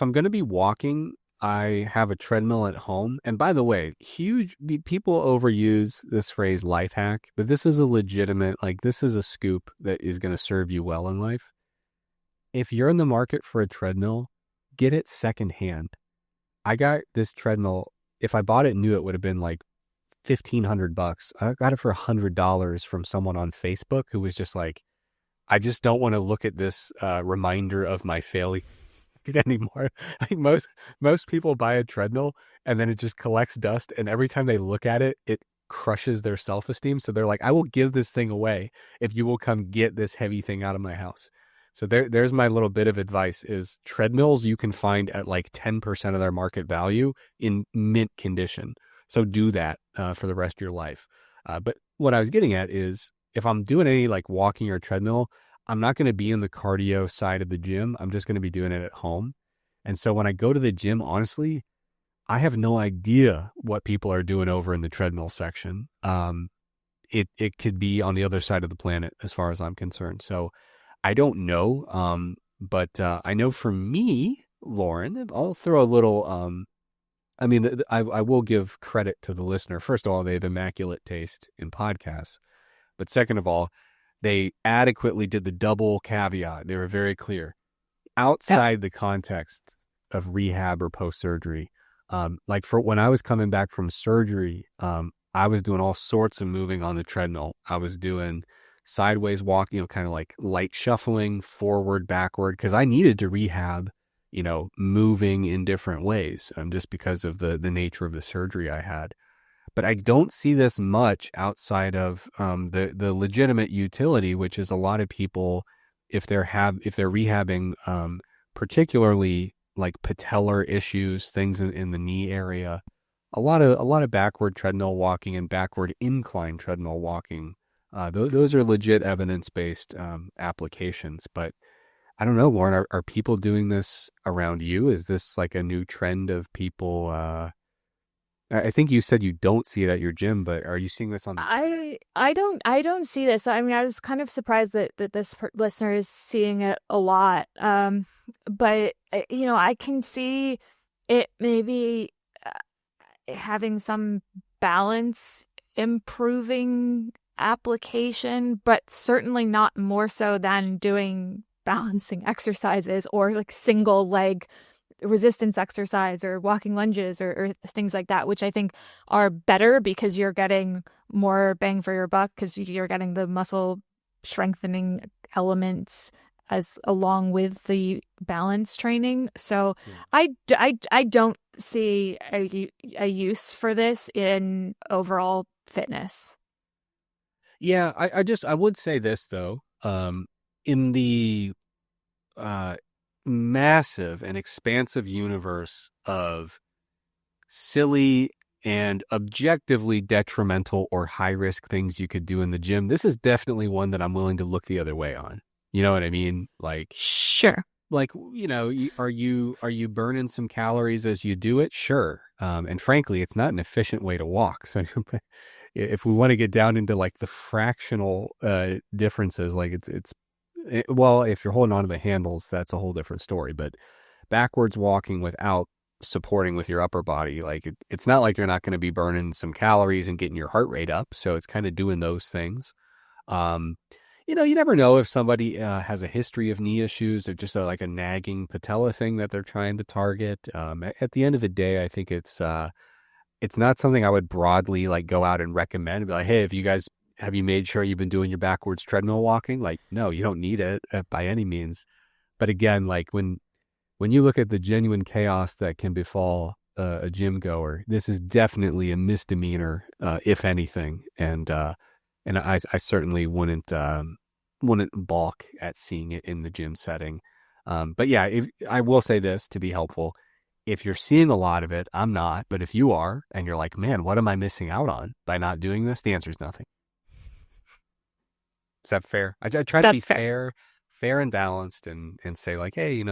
I'm going to be walking, I have a treadmill at home. And by the way, people overuse this phrase life hack, but this is a legitimate, this is a scoop that is going to serve you well in life. If you're in the market for a treadmill, get it secondhand. I got this treadmill. If I bought it new, it would have been like $1,500. I got it for $100 from someone on Facebook who was just like, I just don't want to look at this reminder of my failure anymore. I think most people buy a treadmill and then it just collects dust, and every time they look at it, it crushes their self-esteem. So they're like, I will give this thing away if you will come get this heavy thing out of my house. So there's my little bit of advice is treadmills you can find at like 10% of their market value in mint condition. So do that for the rest of your life. But what I was getting at is if I'm doing any like walking or treadmill, I'm not going to be in the cardio side of the gym. I'm just going to be doing it at home. And so when I go to the gym, honestly, I have no idea what people are doing over in the treadmill section. It could be on the other side of the planet as far as I'm concerned. So I don't know. But I know for me, Lauren, I'll throw a little, I will give credit to the listener. First of all, they have immaculate taste in podcasts. But second of all, they adequately did the double caveat. They were very clear. Outside the context of rehab or post-surgery, like for when I was coming back from surgery, I was doing all sorts of moving on the treadmill. I was doing sideways walk, kind of like light shuffling, forward, backward, because I needed to rehab, moving in different ways, just because of the nature of the surgery I had. But I don't see this much outside of the legitimate utility, which is a lot of people, if they're rehabbing, particularly like patellar issues, things in the knee area, a lot of backward treadmill walking and backward incline treadmill walking. Those are legit evidence-based applications. But I don't know, Lauren, are people doing this around you? Is this like a new trend of people? I think you said you don't see it at your gym, but are you seeing this on? I don't see this. I mean, I was kind of surprised that this listener is seeing it a lot. But I can see it maybe having some balance improving application, but certainly not more so than doing balancing exercises or like single leg resistance exercise or walking lunges or things like that, which I think are better because you're getting more bang for your buck because you're getting the muscle strengthening elements as along with the balance training. So I don't see a use for this in overall fitness. Yeah, I would say this though, in the massive and expansive universe of silly and objectively detrimental or high risk things you could do in the gym, this is definitely one that I'm willing to look the other way on. You know what I mean? Like, sure. Like, are you burning some calories as you do it? Sure. And frankly, it's not an efficient way to walk. So if we want to get down into like the fractional differences, like well, if you're holding on to the handles, that's a whole different story. But backwards walking without supporting with your upper body, like it's not like you're not going to be burning some calories and getting your heart rate up. So it's kind of doing those things. You never know if somebody has a history of knee issues or just like a nagging patella thing that they're trying to target. At the end of the day, I think it's not something I would broadly like go out and recommend. Be like, hey, have you made sure you've been doing your backwards treadmill walking? Like, no, you don't need it by any means. But again, like when you look at the genuine chaos that can befall a gym goer, this is definitely a misdemeanor, if anything. And I certainly wouldn't balk at seeing it in the gym setting. But yeah, I will say this to be helpful. If you're seeing a lot of it, I'm not. But if you are, and you're like, man, what am I missing out on by not doing this? The answer is nothing. Is that fair? I try to be fair and balanced and say like, hey,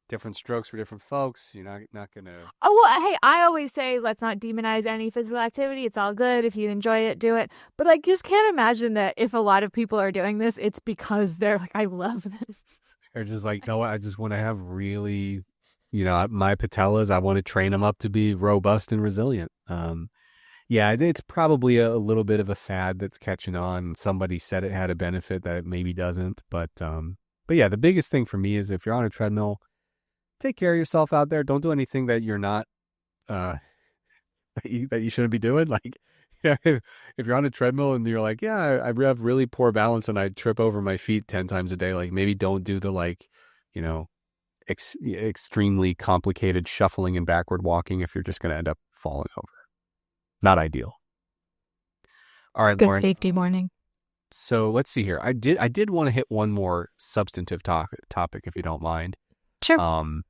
different strokes for different folks. You're not going to... Oh, well, hey, I always say let's not demonize any physical activity. It's all good. If you enjoy it, do it. But I just can't imagine that if a lot of people are doing this, it's because they're like, I love this. They're just like, no, I just want to have really, my patellas, I want to train them up to be robust and resilient. Yeah, it's probably a little bit of a fad that's catching on. Somebody said it had a benefit that it maybe doesn't. But yeah, the biggest thing for me is if you're on a treadmill, take care of yourself out there. Don't do anything that you're not, that you shouldn't be doing. Like, if you're on a treadmill and you're like, yeah, I have really poor balance and I trip over my feet 10 times a day. Like maybe don't do the extremely complicated shuffling and backward walking if you're just going to end up falling over. Not ideal. All right, Good Lauren. safety warning. So let's see here. I did want to hit one more substantive topic, if you don't mind. Sure.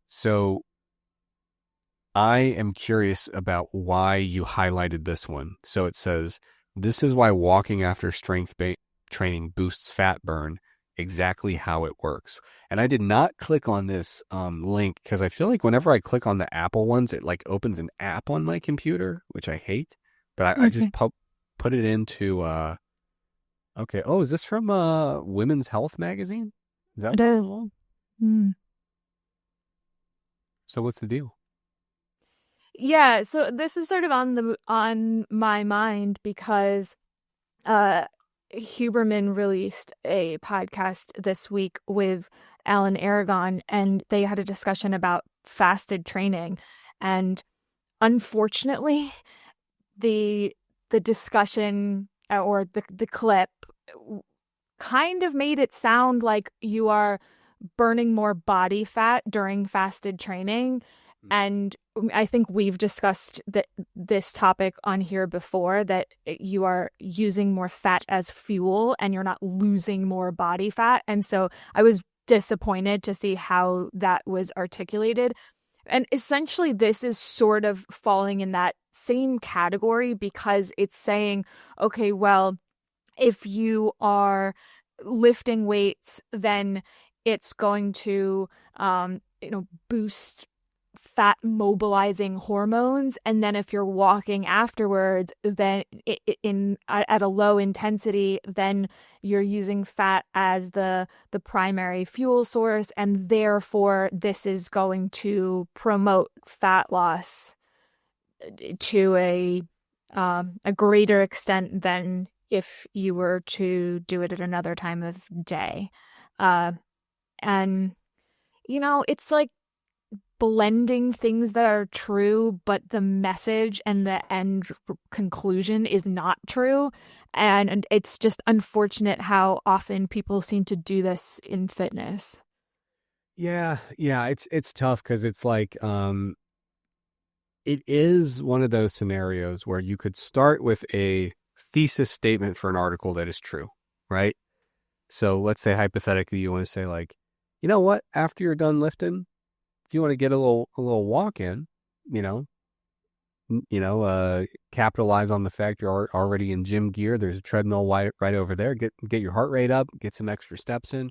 So I am curious about why you highlighted this one. So it says, this is why walking after strength training boosts fat burn, exactly how it works. And I did not click on this link because I feel like whenever I click on the Apple ones, it like opens an app on my computer, which I hate. But I just put it into, okay. Oh, is this from Women's Health magazine? Is that It is. So what's the deal? Yeah, so this is sort of on my mind because Huberman released a podcast this week with Alan Aragon, and they had a discussion about fasted training. And unfortunately, the discussion or the clip kind of made it sound like you are burning more body fat during fasted training. And I think we've discussed this topic on here before, that you are using more fat as fuel and you're not losing more body fat. And so I was disappointed to see how that was articulated. And essentially, this is sort of falling in that same category because it's saying, okay, well, if you are lifting weights, then it's going to, boost fat mobilizing hormones. And then if you're walking afterwards, then at a low intensity, then you're using fat as the primary fuel source. And therefore, this is going to promote fat loss to a greater extent than if you were to do it at another time of day. And, it's like blending things that are true, but the message and the end conclusion is not true. And it's just unfortunate how often people seem to do this in fitness. Yeah, it's tough because it's like it is one of those scenarios where you could start with a thesis statement for an article that is true, right? So let's say hypothetically you want to say like, you know what, after you're done lifting, if you want to get a little walk in, capitalize on the fact you're already in gym gear. There's a treadmill right over there. Get your heart rate up, get some extra steps in.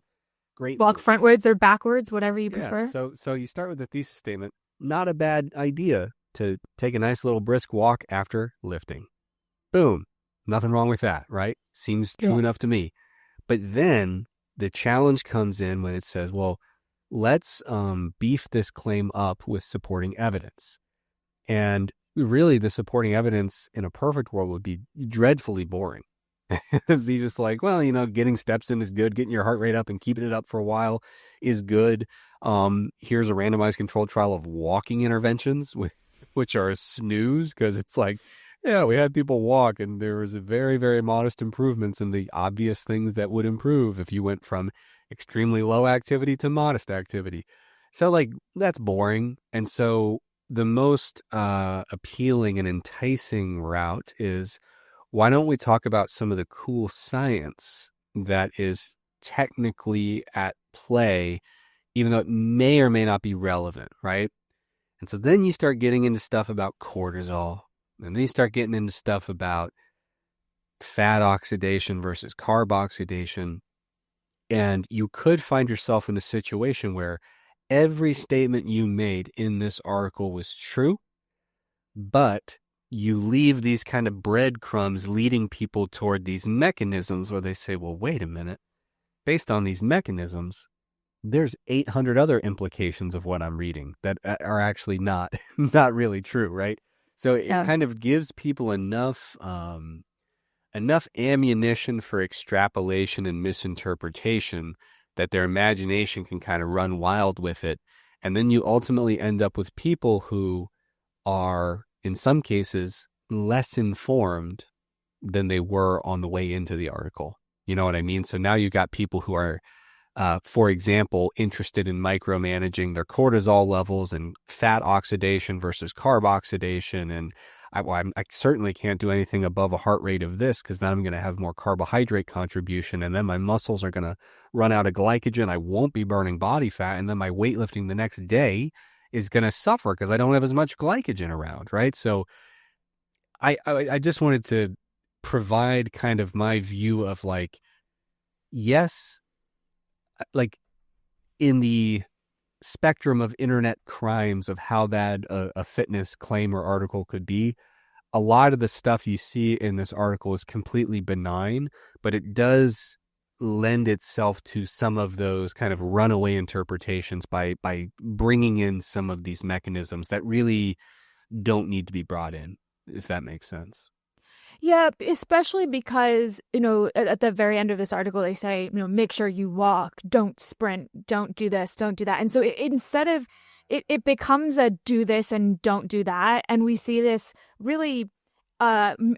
Great. Walk frontwards or backwards, whatever you prefer. So you start with the thesis statement. Not a bad idea to take a nice little brisk walk after lifting. Boom. Nothing wrong with that, right? Seems true enough to me. But then the challenge comes in when it says, well, let's beef this claim up with supporting evidence. And really the supporting evidence in a perfect world would be dreadfully boring. It's just like, well, getting steps in is good. Getting your heart rate up and keeping it up for a while is good. Here's a randomized controlled trial of walking interventions, which are a snooze because it's like, yeah, we had people walk and there was a very, very modest improvements in the obvious things that would improve if you went from extremely low activity to modest activity. So like that's boring. And so the most appealing and enticing route is, why don't we talk about some of the cool science that is technically at play, even though it may or may not be relevant, right? And so then you start getting into stuff about cortisol, and then you start getting into stuff about fat oxidation versus carb oxidation. And you could find yourself in a situation where every statement you made in this article was true, but you leave these kind of breadcrumbs leading people toward these mechanisms where they say, well, wait a minute, based on these mechanisms, there's 800 other implications of what I'm reading that are actually not really true, right? So it kind of gives people enough ammunition for extrapolation and misinterpretation that their imagination can kind of run wild with it. And then you ultimately end up with people who are, in some cases, less informed than they were on the way into the article. You know what I mean? So now you've got people who are, for example, interested in micromanaging their cortisol levels and fat oxidation versus carb oxidation and I certainly can't do anything above a heart rate of this, because then I'm going to have more carbohydrate contribution, and then my muscles are going to run out of glycogen. I won't be burning body fat, and then my weightlifting the next day is going to suffer because I don't have as much glycogen around, right? So I just wanted to provide kind of my view of like, yes, like in the spectrum of internet crimes of how bad a fitness claim or article could be, a lot of the stuff you see in this article is completely benign, but it does lend itself to some of those kind of runaway interpretations by bringing in some of these mechanisms that really don't need to be brought in, if that makes sense. Yeah, especially because, at the very end of this article, they say, make sure you walk, don't sprint, don't do this, don't do that. And so instead of, it becomes a do this and don't do that. And we see this really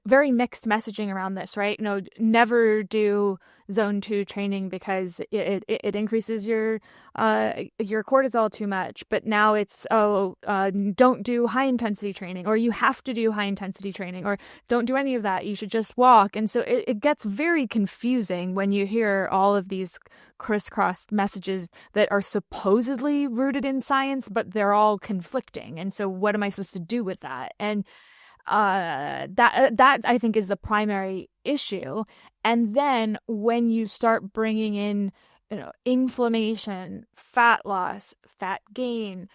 very mixed messaging around this, right? Never do zone 2 training because it increases your cortisol too much. But now it's, don't do high intensity training, or you have to do high intensity training, or don't do any of that. You should just walk. And so it gets very confusing when you hear all of these crisscrossed messages that are supposedly rooted in science, but they're all conflicting. And so what am I supposed to do with that? And that I think is the primary issue. And then when you start bringing in, inflammation, fat loss, fat gain,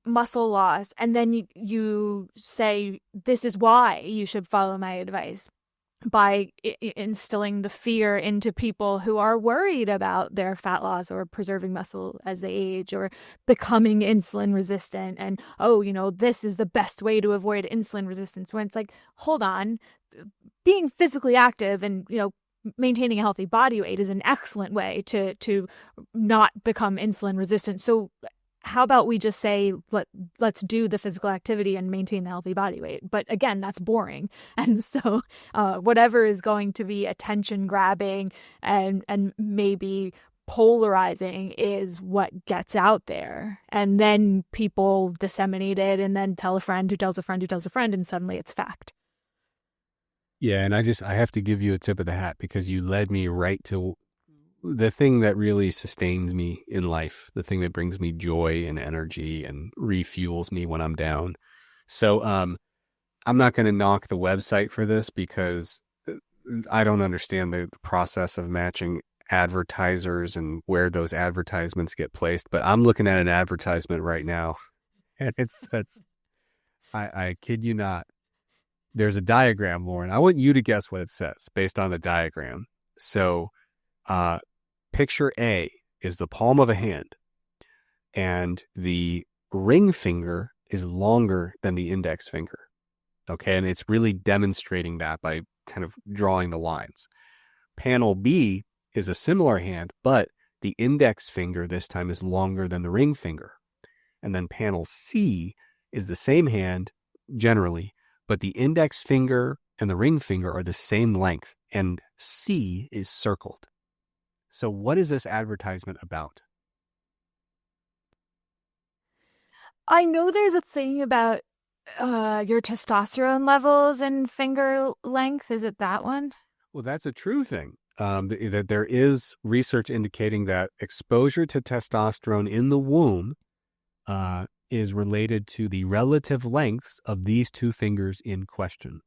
muscle loss, and then you say, this is why you should follow my advice, by instilling the fear into people who are worried about their fat loss or preserving muscle as they age or becoming insulin resistant. And, this is the best way to avoid insulin resistance. When it's like, hold on, being physically active and, maintaining a healthy body weight is an excellent way to not become insulin resistant. So how about we just say, let's do the physical activity and maintain the healthy body weight? But again, that's boring. And so whatever is going to be attention grabbing and maybe polarizing is what gets out there. And then people disseminate it and then tell a friend who tells a friend who tells a friend, and suddenly it's fact. Yeah, and I have to give you a tip of the hat, because you led me right to the thing that really sustains me in life, the thing that brings me joy and energy and refuels me when I'm down. So I'm not going to knock the website for this, because I don't understand the process of matching advertisers and where those advertisements get placed. But I'm looking at an advertisement right now, and I kid you not. There's a diagram, Lauren. I want you to guess what it says based on the diagram. So picture A is the palm of a hand, and the ring finger is longer than the index finger. Okay, and it's really demonstrating that by kind of drawing the lines. Panel B is a similar hand, but the index finger this time is longer than the ring finger. And then panel C is the same hand generally, but the index finger and the ring finger are the same length, and C is circled. So what is this advertisement about? I know there's a thing about your testosterone levels and finger length. Is it that one? Well, that's a true thing. That there is research indicating that exposure to testosterone in the womb is related to the relative lengths of these two fingers in question.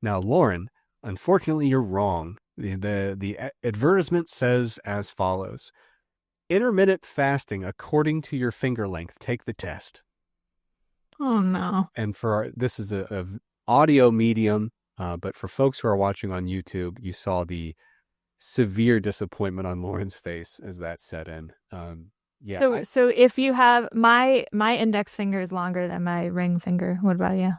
Now, Lauren, unfortunately, you're wrong. The advertisement says as follows: intermittent fasting according to your finger length. Take the test. Oh, no. And this is a audio medium, but for folks who are watching on YouTube, you saw the severe disappointment on Lauren's face as that set in. Yeah. So if you have my index finger is longer than my ring finger. What about you?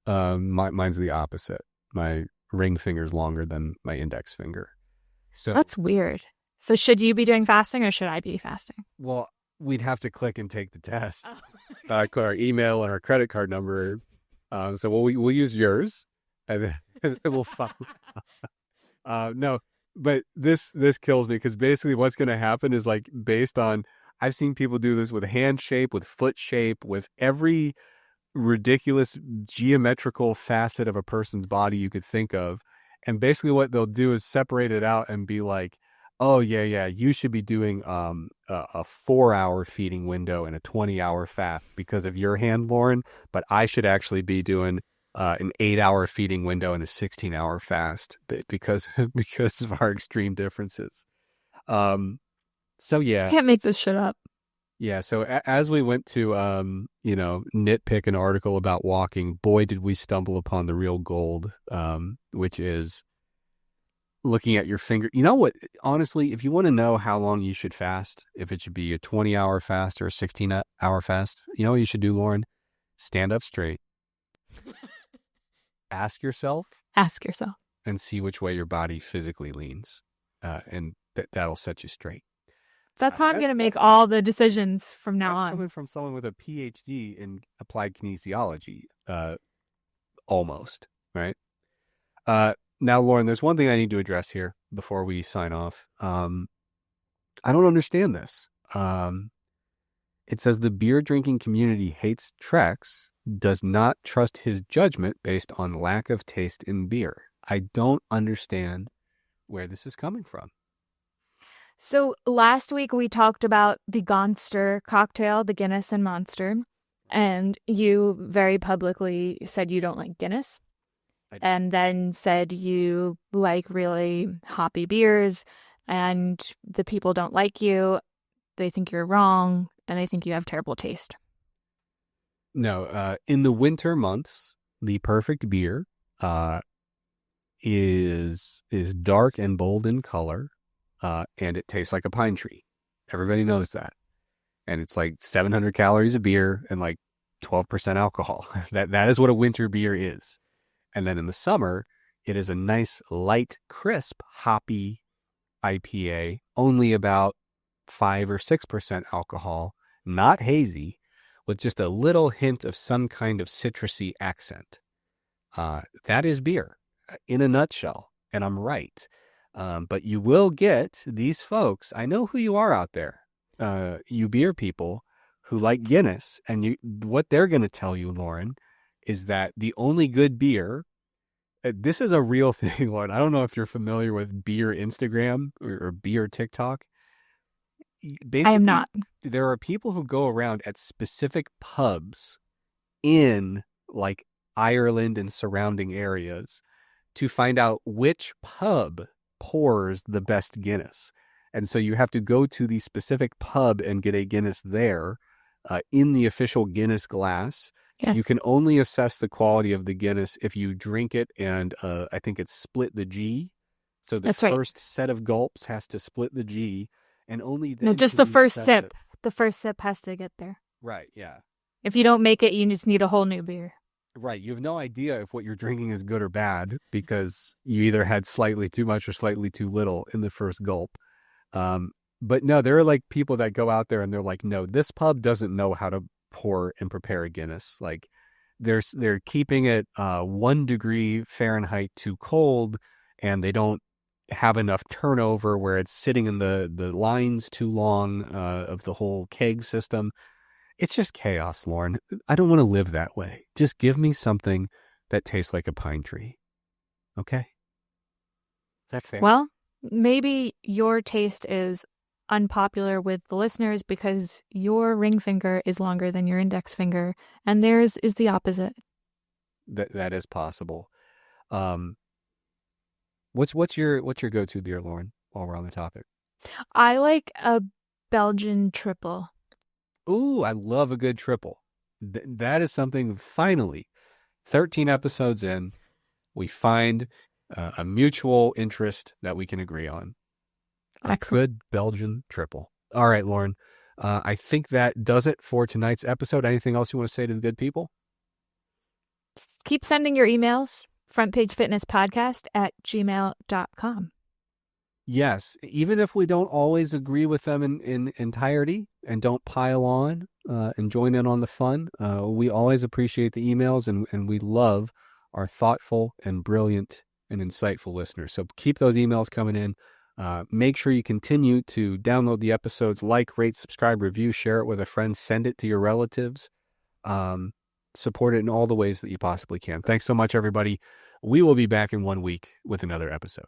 Mine's the opposite. My ring finger is longer than my index finger. So that's weird. So should you be doing fasting or should I be fasting? Well, we'd have to click and take the test. Our email and our credit card number. So we'll use yours, and then we'll follow. No, but this kills me, because basically what's going to happen is, like, based on, I've seen people do this with hand shape, with foot shape, with every ridiculous geometrical facet of a person's body you could think of. And basically what they'll do is separate it out and be like, oh, yeah, you should be doing a 4-hour feeding window and a 20-hour fast because of your hand, Lauren, but I should actually be doing an 8-hour feeding window and a 16-hour fast because of our extreme differences. So yeah. Can't make this shit up. Yeah, so as we went to, nitpick an article about walking, boy, did we stumble upon the real gold, which is looking at your finger. You know what? Honestly, if you want to know how long you should fast, if it should be a 20-hour fast or a 16-hour fast, you know what you should do, Lauren? Stand up straight. Ask yourself. And see which way your body physically leans. And that'll set you straight. That's how I'm going to make all the decisions from now on. Coming from someone with a PhD in applied kinesiology, almost, right? Now, Lauren, there's one thing I need to address here before we sign off. I don't understand this. It says the beer drinking community hates Trex, does not trust his judgment based on lack of taste in beer. I don't understand where this is coming from. So last week we talked about the Gonster cocktail, the Guinness and Monster, and you very publicly said you don't like Guinness, and then said you like really hoppy beers, and the people don't like you, they think you're wrong, and they think you have terrible taste. No, in the winter months, the perfect beer is dark and bold in color. And it tastes like a pine tree. Everybody knows that. And it's like 700 calories of beer and like 12% alcohol. That is what a winter beer is. And then in the summer, it is a nice, light, crisp, hoppy IPA, only about 5 or 6% alcohol, not hazy, with just a little hint of some kind of citrusy accent. That is beer in a nutshell. And I'm right. But you will get these folks. I know who you are out there, you beer people who like Guinness. And what they're going to tell you, Lauren, is that the only good beer, this is a real thing, Lauren. I don't know if you're familiar with beer Instagram or beer TikTok. Basically, I am not. There are people who go around at specific pubs in like Ireland and surrounding areas to find out which pub pours the best Guinness. And so you have to go to the specific pub and get a Guinness there in the official Guinness glass. Yes. You can only assess the quality of the Guinness if you drink it and I think it's split the G. So the first set of gulps has to split the G and only then. No, just the first sip. The first sip has to get there. Right, yeah. If you don't make it, you just need a whole new beer. Right. You have no idea if what you're drinking is good or bad because you either had slightly too much or slightly too little in the first gulp. But no, there are like people that go out there and they're like, no, this pub doesn't know how to pour and prepare a Guinness. Like they're keeping it 1 degree Fahrenheit too cold, and they don't have enough turnover where it's sitting in the lines too long of the whole keg system. It's just chaos, Lauren. I don't want to live that way. Just give me something that tastes like a pine tree. Okay? Is that fair? Well, maybe your taste is unpopular with the listeners because your ring finger is longer than your index finger, and theirs is the opposite. That is possible. What's your go-to beer, Lauren, while we're on the topic? I like a Belgian triple. Ooh, I love a good triple. That is something, finally, 13 episodes in, we find a mutual interest that we can agree on. A good Belgian triple. All right, Lauren. I think that does it for tonight's episode. Anything else you want to say to the good people? Keep sending your emails, frontpagefitnesspodcast@gmail.com. Yes, even if we don't always agree with them in entirety and don't pile on and join in on the fun, we always appreciate the emails and we love our thoughtful and brilliant and insightful listeners. So keep those emails coming in. Make sure you continue to download the episodes, like, rate, subscribe, review, share it with a friend, send it to your relatives. support it in all the ways that you possibly can. Thanks so much, everybody. We will be back in 1 week with another episode.